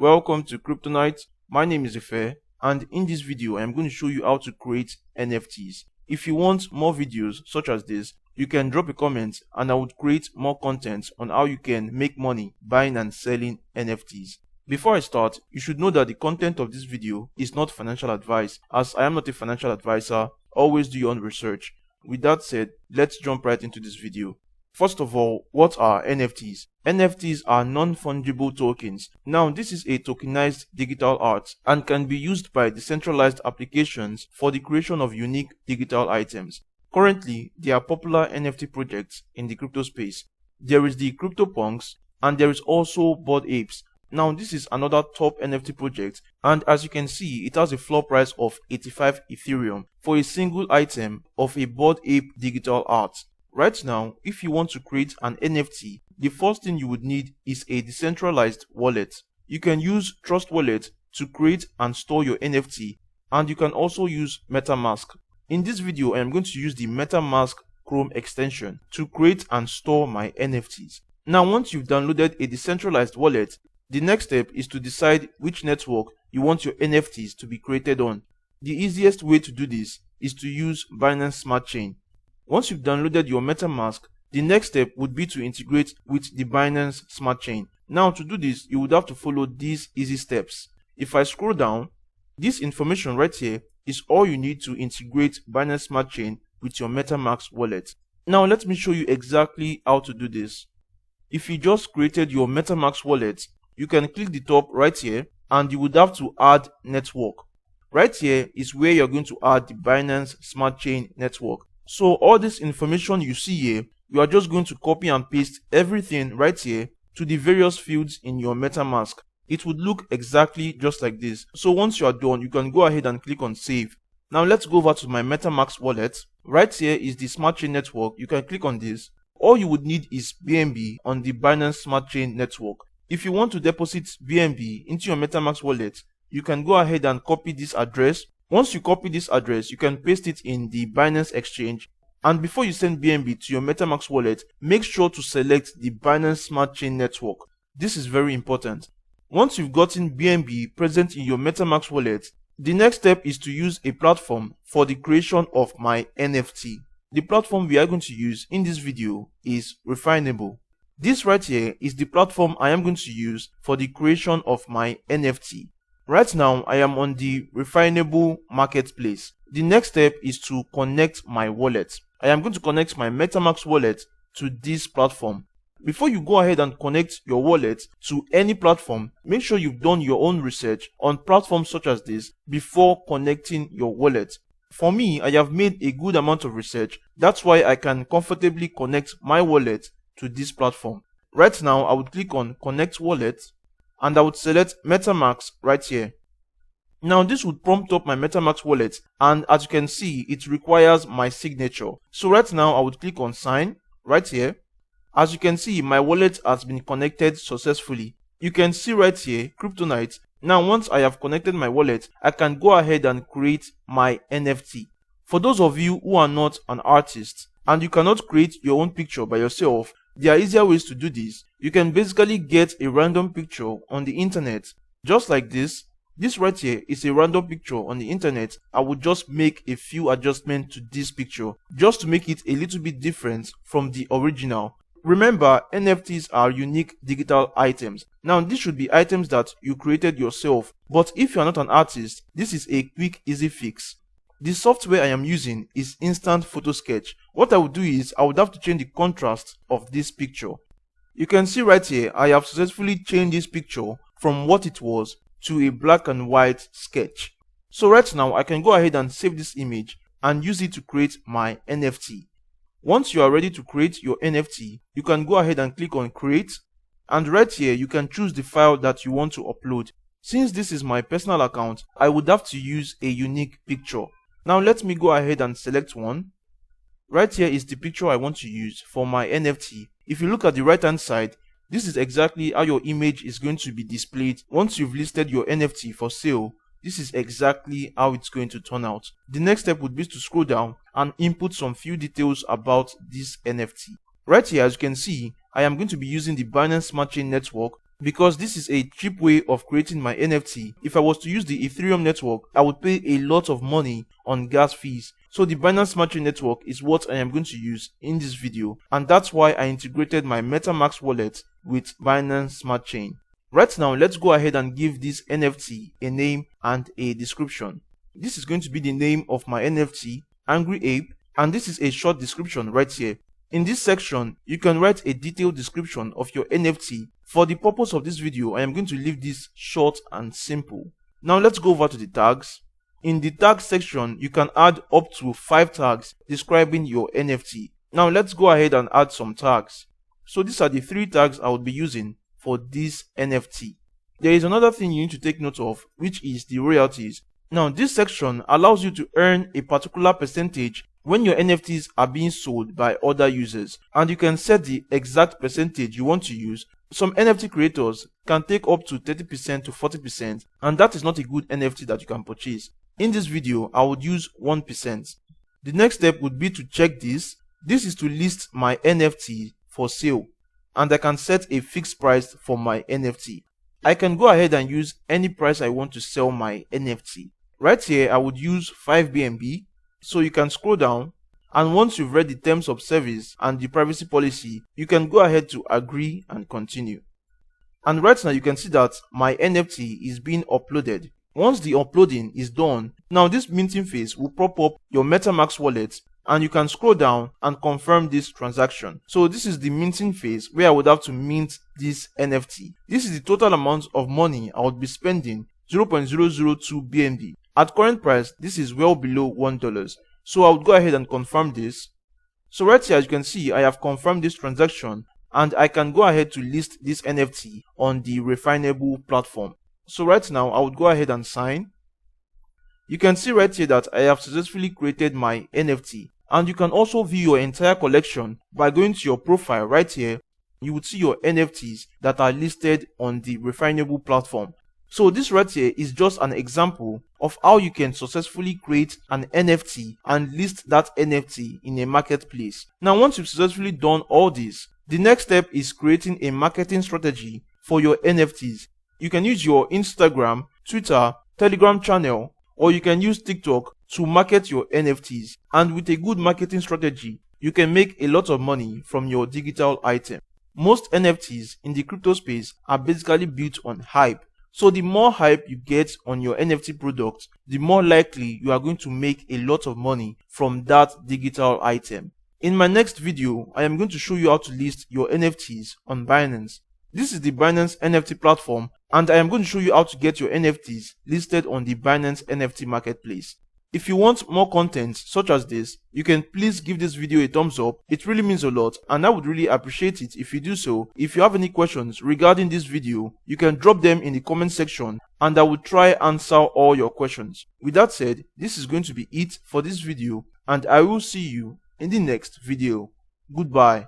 Welcome to Kryptonite. My name is Ife, and in this video I am going to show you how to create NFTs. If you want more videos such as this, you can drop a comment and I would create more content on how you can make money buying and selling NFTs. Before I start, you should know that the content of this video is not financial advice, as I am not a financial advisor. Always do your own research. With that said, let's jump right into this video. First of all, what are NFTs? NFTs are non-fungible tokens. Now, this is a tokenized digital art and can be used by decentralized applications for the creation of unique digital items. Currently, there are popular NFT projects in the crypto space. There is the CryptoPunks and there is also Bored Apes. Now, this is another top NFT project, and as you can see, it has a floor price of 85 Ethereum for a single item of a Bored Ape digital art. Right now, if you want to create an NFT, the first thing you would need is a decentralized wallet. You can use Trust Wallet to create and store your NFT, and you can also use MetaMask. In this video, I am going to use the MetaMask Chrome extension to create and store my NFTs. Now, once you've downloaded a decentralized wallet, the next step is to decide which network you want your NFTs to be created on. The easiest way to do this is to use Binance Smart Chain. Once you've downloaded your MetaMask, the next step would be to integrate with the Binance Smart Chain. Now, to do this, you would have to follow these easy steps. If I scroll down, this information right here is all you need to integrate Binance Smart Chain with your MetaMask wallet. Now, let me show you exactly how to do this. If you just created your MetaMask wallet, you can click the top right here and you would have to add network. Right here is where you're going to add the Binance Smart Chain network. So all this information you see here, you are just going to copy and paste everything right here to the various fields in your MetaMask. It would look exactly just like this. So once you are done, you can go ahead and click on save. Now let's go over to my MetaMask wallet. Right here is the Smart Chain network. You can click on this. All you would need is BNB on the Binance Smart Chain network. If you want to deposit BNB into your MetaMask wallet, you can go ahead and copy this address. Once you copy this address, you can paste it in the Binance exchange. And before you send BNB to your MetaMask wallet, make sure to select the Binance Smart Chain network. This is very important. Once you've gotten BNB present in your MetaMask wallet, the next step is to use a platform for the creation of my NFT. The platform we are going to use in this video is Refinable. This right here is the platform I am going to use for the creation of my NFT. Right now, I am on the Refinable marketplace. The next step is to connect my wallet. I am going to connect my MetaMask wallet to this platform. Before you go ahead and connect your wallet to any platform, make sure you've done your own research on platforms such as this before connecting your wallet. For me, I have made a good amount of research. That's why I can comfortably connect my wallet to this platform. Right now, I would click on Connect Wallet and I would select MetaMask right here. Now, this would prompt up my MetaMask wallet, and as you can see, it requires my signature. So right now, I would click on Sign right here. As you can see, my wallet has been connected successfully. You can see right here, Kryptonite. Now, once I have connected my wallet, I can go ahead and create my NFT. For those of you who are not an artist and you cannot create your own picture by yourself, there are easier ways to do this. You can basically get a random picture on the internet, just like this. This right here is a random picture on the internet. I would just make a few adjustments to this picture, just to make it a little bit different from the original. Remember, NFTs are unique digital items. Now, this should be items that you created yourself, but if you are not an artist, this is a quick, easy fix. The software I am using is Instant Photo Sketch. What I would do is, I would have to change the contrast of this picture. You can see right here, I have successfully changed this picture from what it was to a black and white sketch. So right now, I can go ahead and save this image and use it to create my NFT. Once you are ready to create your NFT, you can go ahead and click on Create. And right here, you can choose the file that you want to upload. Since this is my personal account, I would have to use a unique picture. Now let me go ahead and select one. Right here is the picture I want to use for my NFT. If you look at the right hand side, this is exactly how your image is going to be displayed once you've listed your NFT for sale. This is exactly how it's going to turn out. The next step would be to scroll down and input some few details about this NFT. Right here, as you can see, I am going to be using the Binance Smart Chain network because this is a cheap way of creating my NFT. If I was to use the Ethereum network, I would pay a lot of money on gas fees. So the Binance Smart Chain network is what I am going to use in this video, and that's why I integrated my MetaMask wallet with Binance Smart Chain. Right now, let's go ahead and give this NFT a name and a description. This is going to be the name of my NFT, Angry Ape, and this is a short description right here. In this section, you can write a detailed description of your NFT. For the purpose of this video, I am going to leave this short and simple. Now let's go over to the tags. In the tag section, you can add up to 5 tags describing your NFT. Now let's go ahead and add some tags. So these are the 3 tags I would be using for this NFT. There is another thing you need to take note of, which is the royalties. Now this section allows you to earn a particular percentage when your NFTs are being sold by other users, and you can set the exact percentage you want to use. Some NFT creators can take up to 30% to 40%, and that is not a good NFT that you can purchase. In this video, I would use 1%. The next step would be to check this. This is to list my NFT for sale, and I can set a fixed price for my NFT. I can go ahead and use any price I want to sell my NFT. Right here, I would use 5 BNB. So you can scroll down, and once you've read the terms of service and the privacy policy, you can go ahead to agree and continue. And right now you can see that my NFT is being uploaded. Once the uploading is done, now this minting phase will pop up your MetaMask wallet, and you can scroll down and confirm this transaction. So this is the minting phase where I would have to mint this NFT. This is the total amount of money I would be spending, 0.002 BNB. At current price, this is well below $1. So I would go ahead and confirm this. So right here, as you can see, I have confirmed this transaction, and I can go ahead to list this NFT on the Refinable platform. So right now, I would go ahead and sign. You can see right here that I have successfully created my NFT, and you can also view your entire collection by going to your profile right here. You would see your NFTs that are listed on the Refinable platform. So this right here is just an example of how you can successfully create an NFT and list that NFT in a marketplace. Now once you've successfully done all this, the next step is creating a marketing strategy for your NFTs. You can use your Instagram, Twitter, Telegram channel, or you can use TikTok to market your NFTs. And with a good marketing strategy, you can make a lot of money from your digital item. Most NFTs in the crypto space are basically built on hype. So the more hype you get on your NFT product, the more likely you are going to make a lot of money from that digital item. In my next video, I am going to show you how to list your NFTs on Binance. This is the Binance NFT platform, and I am going to show you how to get your NFTs listed on the Binance NFT marketplace. If you want more content such as this, you can please give this video a thumbs up. It really means a lot, and I would really appreciate it if you do so. If you have any questions regarding this video, you can drop them in the comment section, and I will try answer all your questions. With that said, this is going to be it for this video, and I will see you in the next video. Goodbye.